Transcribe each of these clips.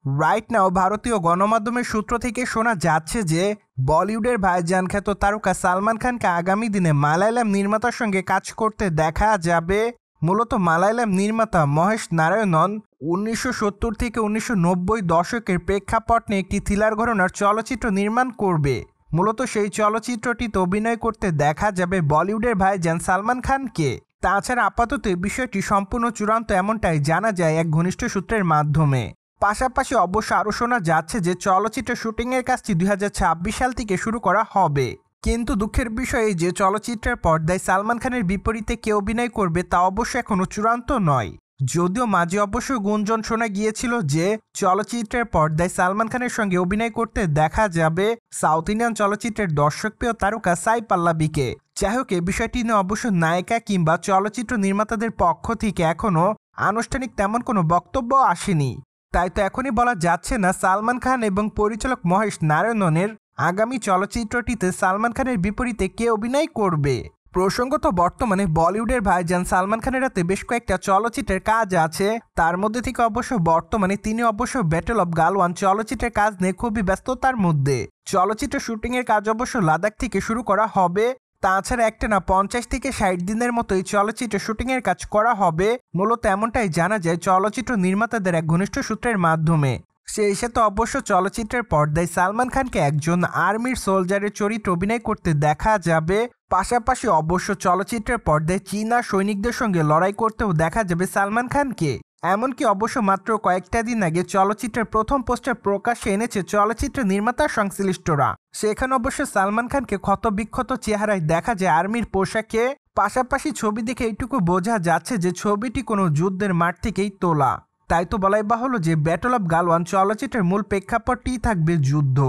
Right now ভারতীয় গণমাধ্যমের সূত্র থেকে শোনা যাচ্ছে যে বলিউডের ভাইজান খ্যাত তারকা সালমান খানকে আগামী দিনে মালায়ালাম নির্মাতার সঙ্গে কাজ করতে দেখা যাবে। মূলত মালায়ালাম নির্মাতা মহেশ নারায়ণন 1970 থেকে 1990 দশকের প্রেক্ষাপট নিয়ে একটি থ্রিলার ঘরানার চলচ্চিত্র নির্মাণ করবে। মূলত সেই চলচ্চিত্রটিতে অভিনয় করতে দেখা যাবে বলিউডের ভাইজান সালমান খানকে। তাছাড়া আপাতত এই বিষয়টি সম্পূর্ণ চূড়ান্ত এমনটাই জানা যায় এক ঘনিষ্ঠ সূত্রের মাধ্যমে। পাশাপাশি অবশ্য আরও শোনা যাচ্ছে যে চলচ্চিত্রের শুটিংয়ের কাজটি 2026 সাল থেকে শুরু করা হবে। কিন্তু দুঃখের বিষয় এই যে চলচ্চিত্রের পর্দায় সালমান খানের বিপরীতে কে অভিনয় করবে তা অবশ্য এখনও চূড়ান্ত নয়। যদিও মাঝে অবশ্য গুঞ্জন শোনা গিয়েছিল যে চলচ্চিত্রের পর্দায় সালমান খানের সঙ্গে অভিনয় করতে দেখা যাবে সাউথ ইন্ডিয়ান চলচ্চিত্রের দর্শকপ্রিয় তারকা সাই পল্লবীকে। যাই হোক, এই বিষয়টি নিয়ে অবশ্য নায়িকা কিংবা চলচ্চিত্র নির্মাতাদের পক্ষ থেকে এখনও আনুষ্ঠানিক তেমন কোনো বক্তব্য আসেনি। তাই তো এখনই বলা যাচ্ছে না সালমান খান এবং পরিচালক মহেশ নারায়ণনের আগামী চলচ্চিত্রটিতে সালমান খানের বিপরীতে কে অভিনয় করবে। প্রসঙ্গত বর্তমানে বলিউডের ভাইজান সালমান খানের হাতে বেশ কয়েকটা চলচ্চিত্রের কাজ আছে। তার মধ্যে থেকে অবশ্য বর্তমানে তিনি অবশ্য ব্যাটল অফ গালওয়ান চলচ্চিত্রের কাজ নিয়ে খুবই ব্যস্ততার মধ্যে। চলচ্চিত্র শুটিংয়ের কাজ অবশ্য লাদাখ থেকে শুরু করা হবে। তাছাড়া একটা না 50 থেকে 60 দিনের মতো এই চলচ্চিত্র শুটিংয়ের কাজ করা হবে। মূলত এমনটাই জানা যায় চলচ্চিত্র নির্মাতাদের এক ঘনিষ্ঠ সূত্রের মাধ্যমে। সেই সাথে অবশ্য চলচ্চিত্রের পর্দায় সালমান খানকে একজন আর্মির সোলজারের চরিত্রে অভিনয় করতে দেখা যাবে। পাশাপাশি অবশ্য চলচ্চিত্রের পর্দায় চীনা সৈনিকদের সঙ্গে লড়াই করতেও দেখা যাবে সালমান খানকে। এমনকি অবশ্য মাত্র কয়েকটা দিন আগে চলচ্চিত্রের প্রথম পোস্টার প্রকাশ্যে এনেছে চলচ্চিত্র নির্মাতা সংশ্লিষ্টরা। সেখানে অবশ্য সালমান খানকে ক্ষতবিক্ষত চেহারায় দেখা যায় আর্মির পোশাকে। পাশাপাশি ছবি দেখে এইটুকু বোঝা যাচ্ছে যে ছবিটি কোনো যুদ্ধের মাঠ থেকেই তোলা। তাই তো বলাই বাহুল্য যে ব্যাটল অফ গালওয়ান চলচ্চিত্রের মূল প্রেক্ষাপটটিই থাকবে যুদ্ধ।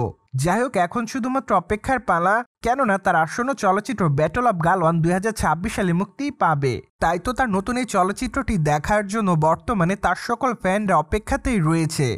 যাই হোক, এখন শুধুমাত্র অপেক্ষার পালা, কেননা তার আসন্ন চলচ্চিত্র ব্যাটল অফ গালওয়ান 2026 সালে মুক্তি পাবে। তাই তো তার নতুন এই চলচ্চিত্রটি দেখার জন্য বর্তমানে তার সকল ফ্যানরা অপেক্ষাতেই রয়েছে।